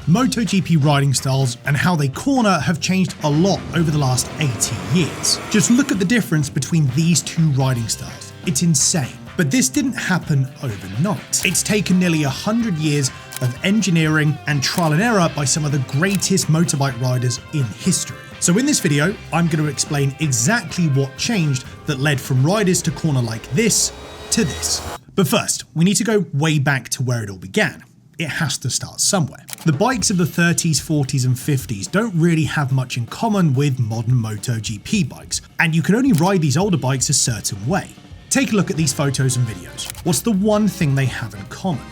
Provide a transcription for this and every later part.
MotoGP riding styles and how they corner have changed a lot over the last 80 years. Just look at the difference between these two riding styles. It's insane. But this didn't happen overnight. It's taken nearly 100 years of engineering and trial and error by some of the greatest motorbike riders in history. So in this video, I'm going to explain exactly what changed that led from riders to corner like this to this. But first, we need to go way back to where it all began. It has to start somewhere. The bikes of the 30s, 40s and 50s don't really have much in common with modern MotoGP bikes, and you can only ride these older bikes a certain way. Take a look at these photos and videos. What's the one thing they have in common?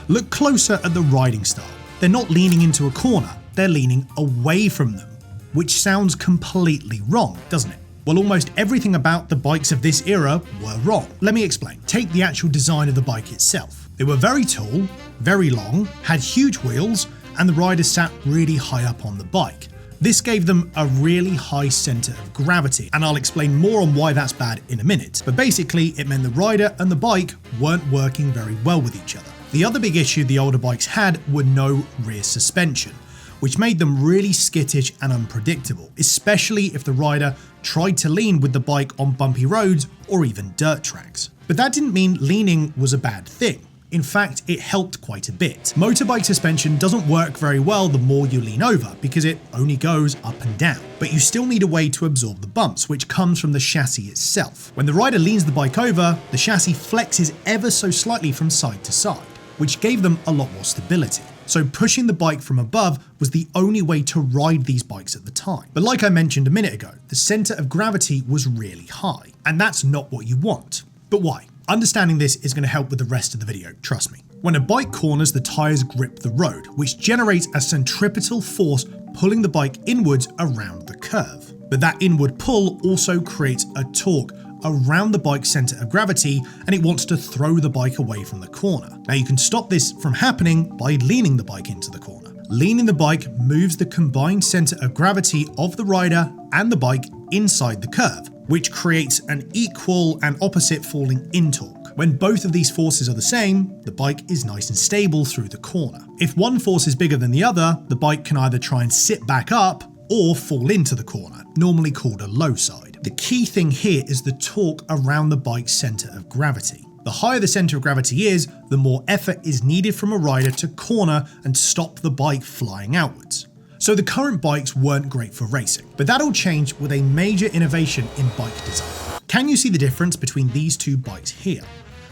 Look closer at the riding style. They're not leaning into a corner, they're leaning away from them, which sounds completely wrong, doesn't it? Well, almost everything about the bikes of this era were wrong. Let me explain. Take the actual design of the bike itself. They were very tall, very long, had huge wheels, and the rider sat really high up on the bike. This gave them a really high center of gravity, and I'll explain more on why that's bad in a minute. But basically, it meant the rider and the bike weren't working very well with each other. The other big issue the older bikes had were no rear suspension, which made them really skittish and unpredictable, especially if the rider tried to lean with the bike on bumpy roads or even dirt tracks. But that didn't mean leaning was a bad thing. In fact, it helped quite a bit. Motorbike suspension doesn't work very well the more you lean over because it only goes up and down. But you still need a way to absorb the bumps, which comes from the chassis itself. When the rider leans the bike over, the chassis flexes ever so slightly from side to side, which gave them a lot more stability. So pushing the bike from above was the only way to ride these bikes at the time. But like I mentioned a minute ago, the center of gravity was really high, and that's not what you want. But why? Understanding this is going to help with the rest of the video, trust me. When a bike corners, the tires grip the road, which generates a centripetal force pulling the bike inwards around the curve. But that inward pull also creates a torque around the bike's center of gravity, and it wants to throw the bike away from the corner. Now you can stop this from happening by leaning the bike into the corner. Leaning the bike moves the combined center of gravity of the rider and the bike inside the curve, which creates an equal and opposite falling in torque. When both of these forces are the same, the bike is nice and stable through the corner. If one force is bigger than the other, the bike can either try and sit back up or fall into the corner, normally called a low side. The key thing here is the torque around the bike's center of gravity. The higher the center of gravity is, the more effort is needed from a rider to corner and stop the bike flying outwards. So the current bikes weren't great for racing, but that all changed with a major innovation in bike design. Can you see the difference between these two bikes here?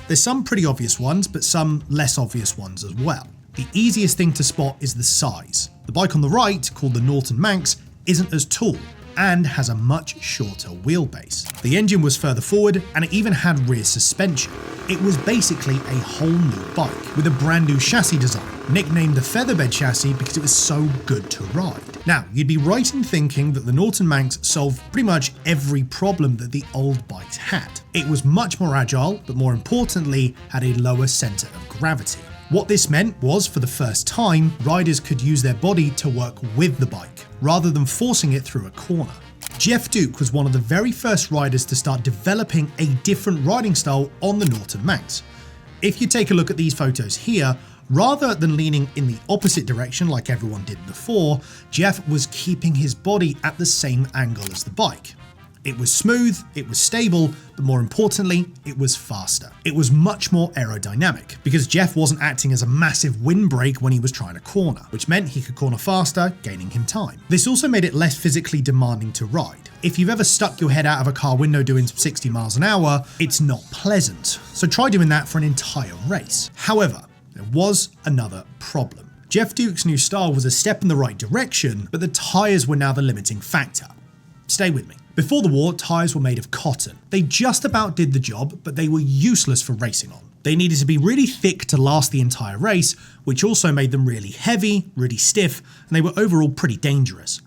There's some pretty obvious ones, but some less obvious ones as well. The easiest thing to spot is the size. The bike on the right, called the Norton Manx, isn't as tall and has a much shorter wheelbase. The engine was further forward and it even had rear suspension. It was basically a whole new bike with a brand new chassis design, nicknamed the Featherbed chassis because it was so good to ride. Now, you'd be right in thinking that the Norton Manx solved pretty much every problem that the old bikes had. It was much more agile, but more importantly, had a lower center of gravity. What this meant was, for the first time, riders could use their body to work with the bike, rather than forcing it through a corner. Jeff Duke was one of the very first riders to start developing a different riding style on the Norton Manx. If you take a look at these photos here, rather than leaning in the opposite direction like everyone did before, Jeff was keeping his body at the same angle as the bike. It was smooth, it was stable, but more importantly, it was faster. It was much more aerodynamic because Jeff wasn't acting as a massive windbreak when he was trying to corner, which meant he could corner faster, gaining him time. This also made it less physically demanding to ride. If you've ever stuck your head out of a car window doing 60 miles an hour, it's not pleasant. So try doing that for an entire race. However, there was another problem. Jeff Duke's new style was a step in the right direction, but the tires were now the limiting factor. Stay with me. Before the war, tyres were made of cotton. They just about did the job, but they were useless for racing on. They needed to be really thick to last the entire race, which also made them really heavy, really stiff, and they were overall pretty dangerous.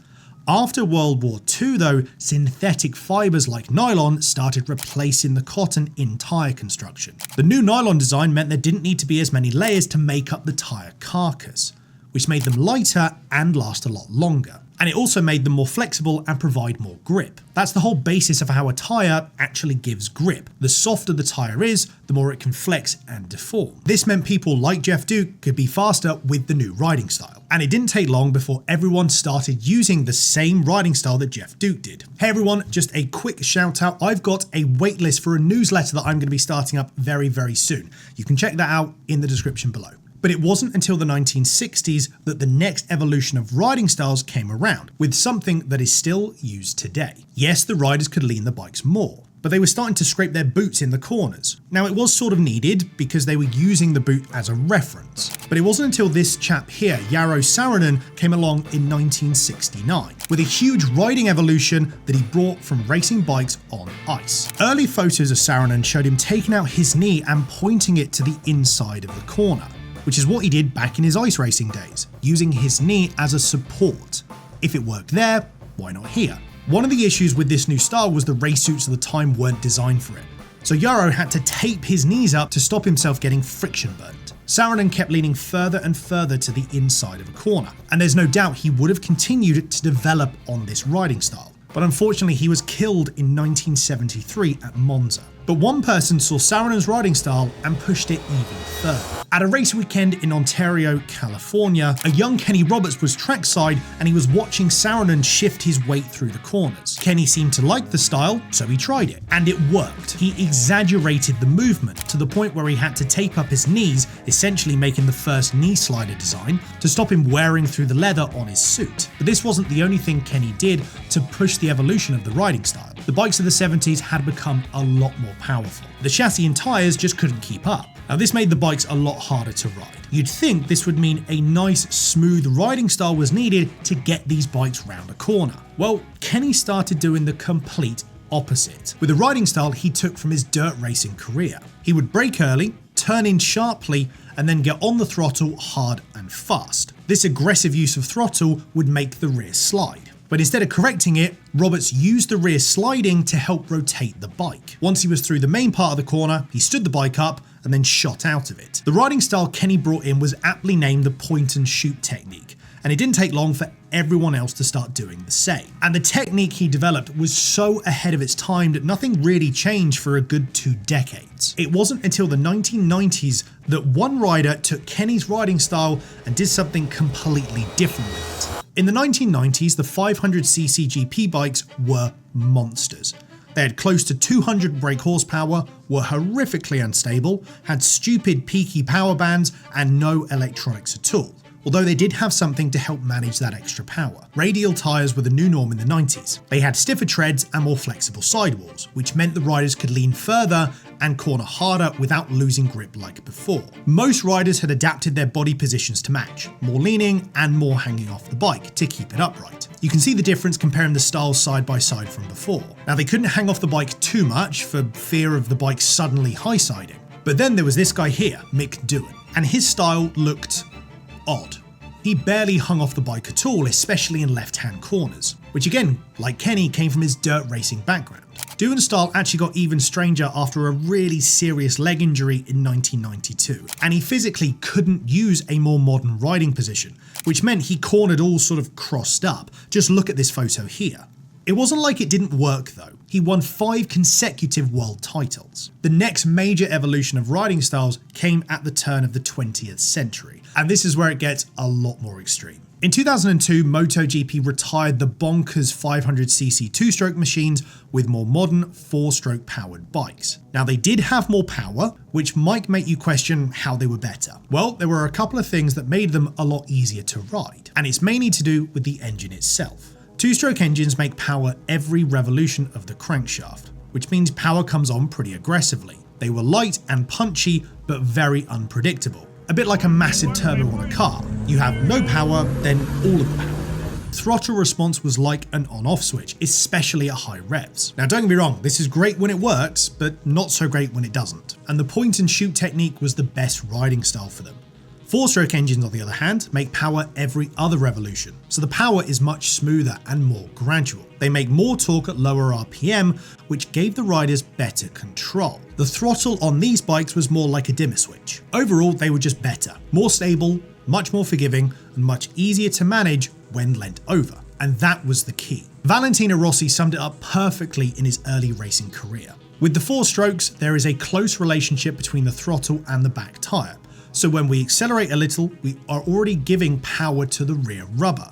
After World War II though, synthetic fibres like nylon started replacing the cotton in tyre construction. The new nylon design meant there didn't need to be as many layers to make up the tyre carcass, which made them lighter and last a lot longer. And it also made them more flexible and provide more grip. That's the whole basis of how a tyre actually gives grip. The softer the tyre is, the more it can flex and deform. This meant people like Jeff Duke could be faster with the new riding style. And it didn't take long before everyone started using the same riding style that Jeff Duke did. Hey everyone, just a quick shout out. I've got a waitlist for a newsletter that I'm going to be starting up very, very soon. You can check that out in the description below. But it wasn't until the 1960s that the next evolution of riding styles came around, with something that is still used today. Yes, the riders could lean the bikes more, but they were starting to scrape their boots in the corners. Now it was sort of needed because they were using the boot as a reference, but it wasn't until this chap here, Jaro Saarinen, came along in 1969 with a huge riding evolution that he brought from racing bikes on ice. Early photos of Saarinen showed him taking out his knee and pointing it to the inside of the corner, which is what he did back in his ice racing days, using his knee as a support. If it worked there, why not here? One of the issues with this new style was the race suits of the time weren't designed for it, so Jaro had to tape his knees up to stop himself getting friction burnt. Saarinen kept leaning further and further to the inside of a corner, and there's no doubt he would have continued to develop on this riding style, but unfortunately he was killed in 1973 at Monza. But one person saw Saarinen's riding style and pushed it even further. At a race weekend in Ontario, California, a young Kenny Roberts was trackside and he was watching Saarinen shift his weight through the corners. Kenny seemed to like the style, so he tried it, and it worked. He exaggerated the movement to the point where he had to tape up his knees, essentially making the first knee slider design, to stop him wearing through the leather on his suit. But this wasn't the only thing Kenny did to push the evolution of the riding style. The bikes of the 70s had become a lot more powerful. The chassis and tyres just couldn't keep up. Now this made the bikes a lot harder to ride. You'd think this would mean a nice, smooth riding style was needed to get these bikes round a corner. Well, Kenny started doing the complete opposite, with a riding style he took from his dirt racing career. He would brake early, turn in sharply, and then get on the throttle hard and fast. This aggressive use of throttle would make the rear slide. But instead of correcting it, Roberts used the rear sliding to help rotate the bike. Once he was through the main part of the corner, he stood the bike up and then shot out of it. The riding style Kenny brought in was aptly named the point and shoot technique, and it didn't take long for everyone else to start doing the same. And the technique he developed was so ahead of its time that nothing really changed for a good 2 decades. It wasn't until the 1990s that one rider took Kenny's riding style and did something completely different with it. In the 1990s, the 500cc GP bikes were monsters. They had close to 200 brake horsepower, were horrifically unstable, had stupid peaky power bands, and no electronics at all. Although they did have something to help manage that extra power. Radial tyres were the new norm in the 90s. They had stiffer treads and more flexible sidewalls, which meant the riders could lean further and corner harder without losing grip like before. Most riders had adapted their body positions to match, more leaning and more hanging off the bike to keep it upright. You can see the difference comparing the styles side by side from before. Now they couldn't hang off the bike too much for fear of the bike suddenly high-siding. But then there was this guy here, Mick Doohan, and his style looked odd. He barely hung off the bike at all, especially in left-hand corners, which again, like Kenny, came from his dirt racing background. Doohan's style actually got even stranger after a really serious leg injury in 1992, and he physically couldn't use a more modern riding position, which meant he cornered all sort of crossed up. Just look at this photo here. It wasn't like it didn't work though. He won 5 consecutive world titles. The next major evolution of riding styles came at the turn of the 20th century, and this is where it gets a lot more extreme. In 2002, MotoGP retired the bonkers 500cc 2-stroke machines with more modern 4-stroke powered bikes. Now they did have more power, which might make you question how they were better. Well, there were a couple of things that made them a lot easier to ride, and it's mainly to do with the engine itself. 2-stroke engines make power every revolution of the crankshaft, which means power comes on pretty aggressively. They were light and punchy, but very unpredictable. A bit like a massive turbo on a car. You have no power, then all of the power. Throttle response was like an on-off switch, especially at high revs. Now don't get me wrong, this is great when it works, but not so great when it doesn't. And the point and shoot technique was the best riding style for them. 4-stroke engines, on the other hand, make power every other revolution, so the power is much smoother and more gradual. They make more torque at lower RPM, which gave the riders better control. The throttle on these bikes was more like a dimmer switch. Overall, they were just better, more stable, much more forgiving, and much easier to manage when leant over. And that was the key. Valentino Rossi summed it up perfectly in his early racing career. With the 4 strokes, there is a close relationship between the throttle and the back tyre. So when we accelerate a little, we are already giving power to the rear rubber.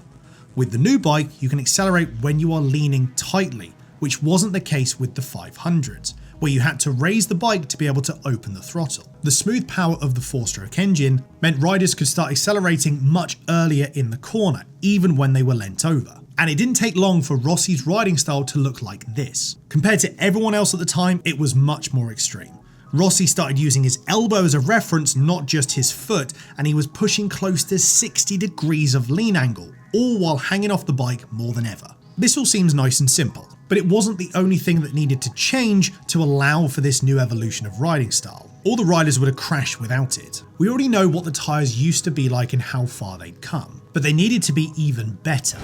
With the new bike, you can accelerate when you are leaning tightly, which wasn't the case with the 500s, where you had to raise the bike to be able to open the throttle. The smooth power of the 4-stroke engine meant riders could start accelerating much earlier in the corner, even when they were leant over. And it didn't take long for Rossi's riding style to look like this. Compared to everyone else at the time, it was much more extreme. Rossi started using his elbow as a reference, not just his foot, and he was pushing close to 60 degrees of lean angle, all while hanging off the bike more than ever. This all seems nice and simple, but it wasn't the only thing that needed to change to allow for this new evolution of riding style. All the riders would have crashed without it. We already know what the tyres used to be like and how far they'd come, but they needed to be even better.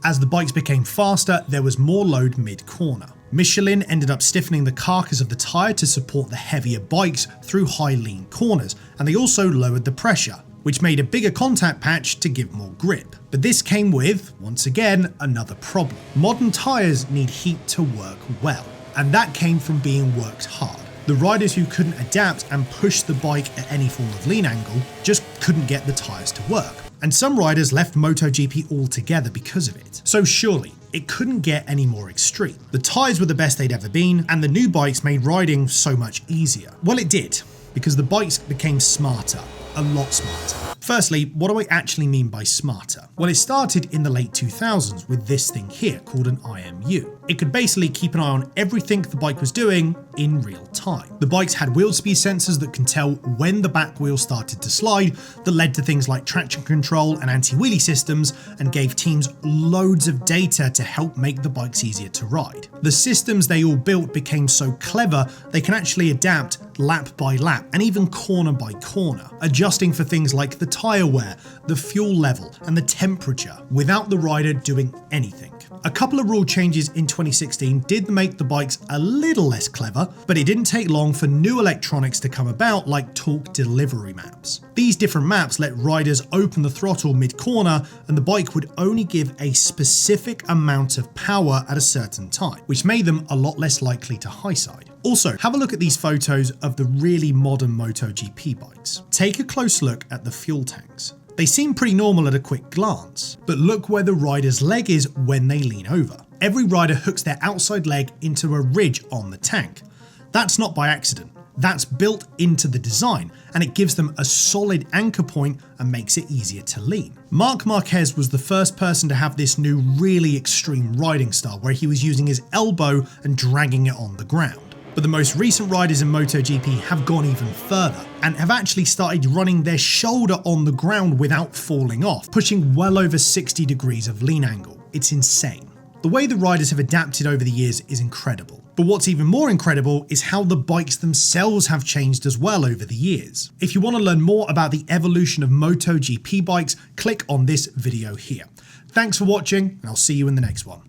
As the bikes became faster, there was more load mid-corner. Michelin ended up stiffening the carcass of the tyre to support the heavier bikes through high lean corners, and they also lowered the pressure, which made a bigger contact patch to give more grip. But this came with, once again, another problem. Modern tyres need heat to work well, and that came from being worked hard. The riders who couldn't adapt and push the bike at any form of lean angle just couldn't get the tyres to work. And some riders left MotoGP altogether because of it. So surely, it couldn't get any more extreme. The tyres were the best they'd ever been, and the new bikes made riding so much easier. Well, it did, because the bikes became smarter, a lot smarter. Firstly, what do I actually mean by smarter? Well, it started in the late 2000s with this thing here called an IMU. It could basically keep an eye on everything the bike was doing in real time. The bikes had wheel speed sensors that can tell when the back wheel started to slide, that led to things like traction control and anti-wheelie systems, and gave teams loads of data to help make the bikes easier to ride. The systems they all built became so clever they can actually adapt lap by lap and even corner by corner, adjusting for things like the tyre wear, the fuel level, and the temperature without the rider doing anything. A couple of rule changes in 2016 did make the bikes a little less clever, but it didn't take long for new electronics to come about, like torque delivery maps. These different maps let riders open the throttle mid-corner, and the bike would only give a specific amount of power at a certain time, which made them a lot less likely to high side. Also, have a look at these photos of the really modern MotoGP bikes. Take a close look at the fuel tanks. They seem pretty normal at a quick glance, but look where the rider's leg is when they lean over. Every rider hooks their outside leg into a ridge on the tank. That's not by accident. That's built into the design, and it gives them a solid anchor point and makes it easier to lean. Marc Marquez was the first person to have this new really extreme riding style where he was using his elbow and dragging it on the ground. But the most recent riders in MotoGP have gone even further and have actually started running their shoulder on the ground without falling off, pushing well over 60 degrees of lean angle. It's insane. The way the riders have adapted over the years is incredible. But what's even more incredible is how the bikes themselves have changed as well over the years. If you want to learn more about the evolution of MotoGP bikes, click on this video here. Thanks for watching, and I'll see you in the next one.